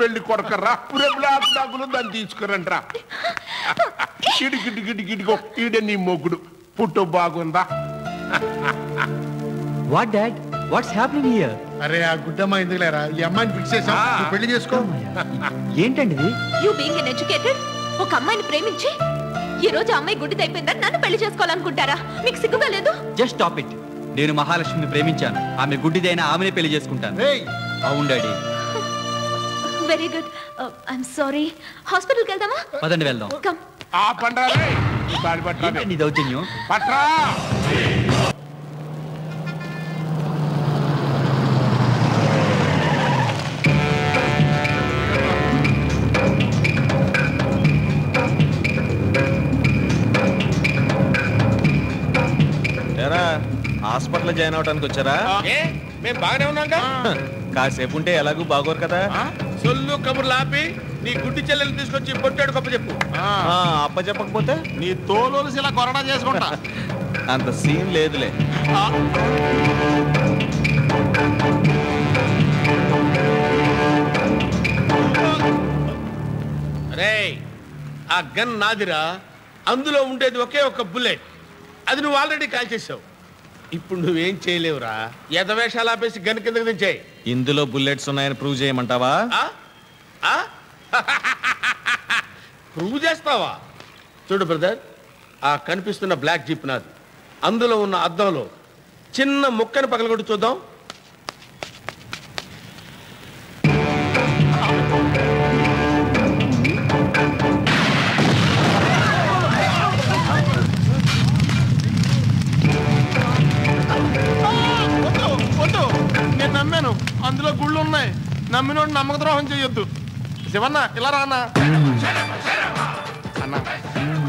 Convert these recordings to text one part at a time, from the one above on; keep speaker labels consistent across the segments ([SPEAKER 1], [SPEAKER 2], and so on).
[SPEAKER 1] పెళ్లి కొడకర్రా బ్లాక్ డాగులు దాన్ని తీసుకురంట్రా. గిడిగో ఈడ నీ మొగుడు పుట్టు బాగుందా?
[SPEAKER 2] What dad what's happening here?
[SPEAKER 3] అరే ఆ గుడ్డమ్మ ఎందుకులేరా, ఈ అమ్మాయిని ఫిక్స్ చేసా, పెళ్లి చేసుకో.
[SPEAKER 2] ఏంటండి ఇది?
[SPEAKER 4] యు బీయింగ్ ఎన్ ఎడ్యుకేటెడ్ ఒక అమ్మాయిని ప్రేమించి ఈ రోజు అమ్మాయి గుడ్డిదైపోయిందని నన్ను పెళ్లి చేసుకోవాలనుకుంటారా? మీకు సిగ్గుగా లేదు?
[SPEAKER 2] Just stop it. నేను మహాలక్ష్మిని ప్రేమించాను. ఆమె గుడ్డిదైనా ఆమెనే పెళ్లి చేసుకుంటాను. అవును daddy.
[SPEAKER 4] Very good. I'm sorry. హాస్పిటల్కి వెళ్దామా?
[SPEAKER 2] పదండి వెళ్దాం.
[SPEAKER 4] కమ్.
[SPEAKER 1] ఆ పండ్రాలే ఈ బాడి పట్రా.
[SPEAKER 2] నీ దౌర్జన్యం
[SPEAKER 1] పట్రా.
[SPEAKER 5] హాస్పిటల్ జాయిన్ అవడానికి వచ్చారా?
[SPEAKER 1] మేము బాగానే ఉన్నాగా.
[SPEAKER 5] కాసేపు ఉంటే ఎలాగూ బాగోరు కదా.
[SPEAKER 1] సొల్లు కబుర్లు ఆపి నీ గుడ్డి చెల్లెలు తీసుకొచ్చి పొట్టాడు గొప్ప చెప్పు.
[SPEAKER 5] అప్ప చెప్పకపోతే
[SPEAKER 1] నీ తోలు ఇలా కొరడా చేసుకుంటా.
[SPEAKER 5] అంత సీన్ లేదులే.
[SPEAKER 1] రే ఆ గన్ నాదిరా. అందులో ఉండేది ఒకే ఒక బుల్లెట్. అది నువ్వు ఆల్రెడీ కాల్ చేసావు. ఇప్పుడు నువ్వేం చేయలేవురా. ఎదవేషాలు ఆపేసి గన్ కిందకి దించాయి.
[SPEAKER 5] ఇందులో బుల్లెట్స్ ఉన్నాయని ప్రూవ్ చేయమంటావా?
[SPEAKER 1] ప్రూవ్ చేస్తావా? చూడు బ్రదర్, ఆ కనిపిస్తున్న బ్లాక్ జీప్ నాది. అందులో ఉన్న అద్దంలో చిన్న ముక్కని పగలగొట్టు చూద్దాం. నేను నమ్మాను, అందులో గుళ్ళు ఉన్నాయి. నమ్మినోడు నమ్మక ద్రోహం చేయొద్దు. శివన్న ఇలా రానా అన్న.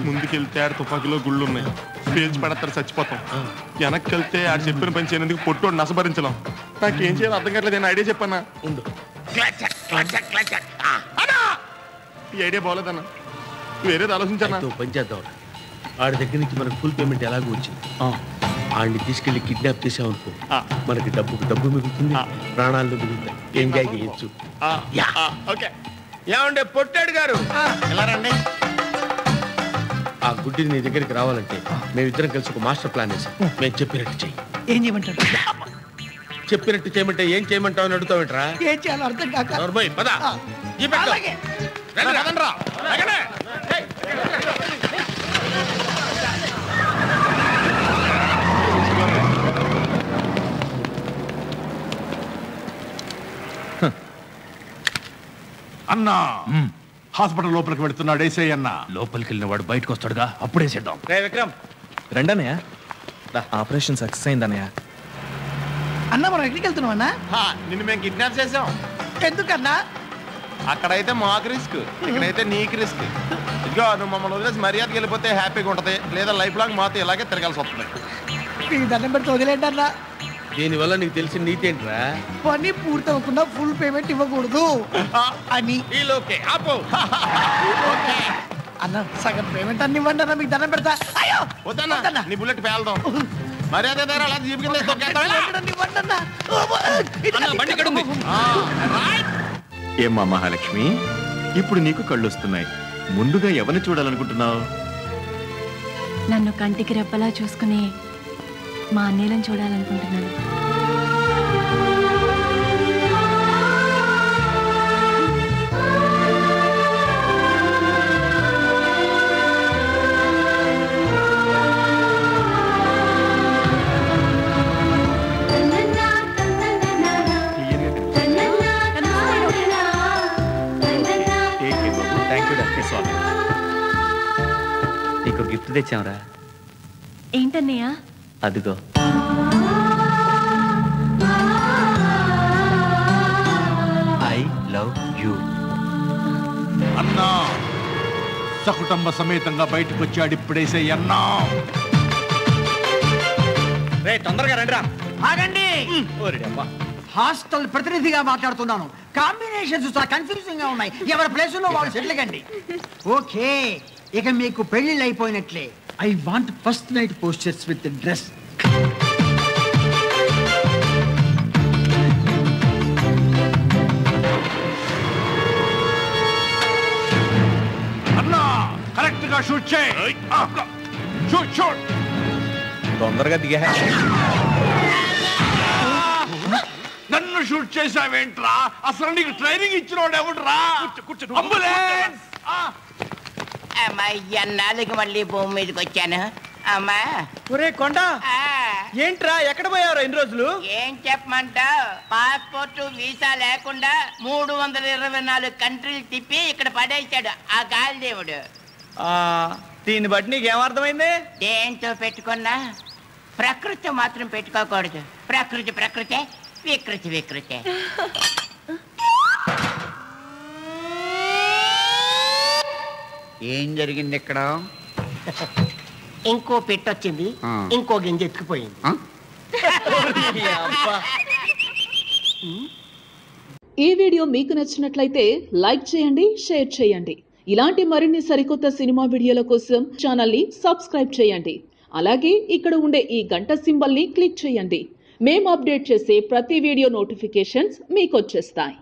[SPEAKER 1] ముందుకెళ్తే ఆడ తుపాకీలో గుళ్ళు ఉన్నాయి, పేజ్ పడతారు చచ్చిపోతాం. వెనక్కి వెళ్తే ఆడ చెప్పిన పని చేయనందుకు పొట్టు నసభరించలేం. నాకేం చేయాలి అర్థం కావట్లేదు. నేను ఐడియా చెప్పన్నా. ఈ ఐడియా బాగోలేదన్నా, వేరేది ఆలోచించన్నా. పని చేద్దాం. ఆడి దగ్గర నుంచి మనకు ఫుల్ పేమెంట్ ఎలాగో వచ్చింది. ఆడిని తీసుకెళ్లి కిడ్నాప్ చేసామనుకో, మనకి డబ్బు మిగులుతుంది, ప్రాణాలు మిగులుతాయి. ఎంజాయ్ చేయొచ్చు. ఏమంటే పొట్టాడు గారు ఎలా రండి. ఆ గుడ్డిని నీ దగ్గరికి రావాలంటే మేమిద్దరం కలిసి ఒక మాస్టర్ ప్లాన్ వేసాం. మేము చెప్పినట్టు చెయ్యి.
[SPEAKER 6] ఏం చేయమంటారు?
[SPEAKER 1] చెప్పినట్టు చేయమంటే ఏం చేయమంటావు అని అడుగుతావేంట్రా?
[SPEAKER 6] ఏం చేయాలో అర్థం కాక.
[SPEAKER 1] పద.
[SPEAKER 7] అన్నా హాస్పిటల్ లోపలికి వెళుతున్నాడు. వేసేయి అన్నా.
[SPEAKER 8] లోపలికి వెళ్ళిన వాడు బయటకు వస్తాడుగా, అప్పుడేసేద్దాం.
[SPEAKER 5] విక్రమ్ రండన్నయ్య. ఆపరేషన్ సక్సెస్ అయిందన్నయ్య.
[SPEAKER 6] అన్నా మనం ఎక్కడికి వెళ్తున్నాం అన్నా?
[SPEAKER 1] నిన్ను మేము కిడ్నాప్ చేసాం.
[SPEAKER 6] ఎందుకన్నా?
[SPEAKER 1] అక్కడైతే మాకు రిస్క్, ఇక్కడైతే నీకు రిస్క్. ఇదిగో నువ్వు మమ్మల్ని వదిలేసి మర్యాదకి వెళ్ళిపోతే హ్యాపీగా ఉంటుంది, లేదా లైఫ్ లాంగ్ మాతో ఇలాగే తిరగాల్సి వస్తుంది.
[SPEAKER 6] మీకు దండం పెడితే వదిలేండి అన్నా.
[SPEAKER 1] దీనివల్ల నీకు తెలిసిన నీతి ఏంట్రా?
[SPEAKER 6] పని పూర్తి అవ్వకుండా ఫుల్ పేమెంట్ ఇవ్వకూడదు అని. అన్న సగం పేమెంట్ అన్ని ఇవ్వండి అన్న, మీకు దండం పెడతా. అయ్యో
[SPEAKER 1] వద్దన్నా, నీ బుల్లెట్ పేల్దాం. మర్యాద
[SPEAKER 5] ఏమ్మా మహాలక్ష్మి, ఇప్పుడు నీకు కళ్ళు వస్తున్నాయి. ముందుగా ఎవరిని చూడాలనుకుంటున్నావు?
[SPEAKER 4] నన్ను కంటికి రెప్పలా చూసుకుని మా అన్నయ్యలను చూడాలనుకుంటున్నాను.
[SPEAKER 2] నీకు గిఫ్ట్ తెచ్చాంరా.
[SPEAKER 4] ఏంటన్నయ్య?
[SPEAKER 2] అదిగో. I love you.
[SPEAKER 7] అన్నా సకుటుంబ సమేతంగా బయటకు వచ్చాడు. ఇప్పుడేసేయి అన్నా.
[SPEAKER 2] రే తొందరగా రండిరా.
[SPEAKER 6] ఆగండి. హాస్టల్ ప్రతినిధిగా మాట్లాడుతున్నాను. కాంబినేషన్స్ చాలా కన్ఫ్యూజింగ్ గా ఉన్నాయి. ఎవరి ప్లేసుల్లో వాళ్ళు సెటిల్ కండి. ఓకే, ఇక మీకు పెళ్లిళ్ళు అయిపోయినట్లే. I want first night posters with dress.
[SPEAKER 7] Shoot చేయి షూట్ షూట్
[SPEAKER 2] తొందరగా దిగా.
[SPEAKER 7] నన్ను షూట్ చేసావేంట్రా? అసలు నీకు ట్రైనింగ్ ఇచ్చినోడు ఎవడురా? అంబులెన్స్!
[SPEAKER 9] అమ్మా నాలుగు మళ్ళీ భూమి మీదకి వచ్చాను. అమ్మా
[SPEAKER 2] ఒరే కొండ, ఏంట్రా ఎక్కడ పోయారు ఇన్ని రోజులు?
[SPEAKER 9] ఏం చెప్పమంటావు? పాస్పోర్ట్ వీసా లేకుండా 324 కంట్రీలు తిప్పి ఇక్కడ పడేశాడు ఆ గాలి దేవుడు.
[SPEAKER 2] దీన్ని బట్టి నీకేమర్థమైంది?
[SPEAKER 9] దేంతో పెట్టుకున్నా ప్రకృతి మాత్రం పెట్టుకోకూడదు. ప్రకృతి ప్రకృతే, వికృతి వికృతే.
[SPEAKER 6] ఏం జరిగింది ఇక్కడ?
[SPEAKER 9] ఇంకో పెట్టొచ్చింది, ఇంకో గింజ ఎత్తుకుపోయింది.
[SPEAKER 10] ఈ వీడియో మీకు నచ్చినట్లయితే లైక్ చేయండి, షేర్ చేయండి. ఇలాంటి మరిన్ని సరికొత్త సినిమా వీడియోల కోసం ఛానల్ని సబ్స్క్రైబ్ చేయండి. అలాగే ఇక్కడ ఉండే ఈ గంట సింబల్ని క్లిక్ చేయండి. మేము అప్డేట్ చేసే ప్రతి వీడియో నోటిఫికేషన్స్ మీకు వచ్చేస్తాయి.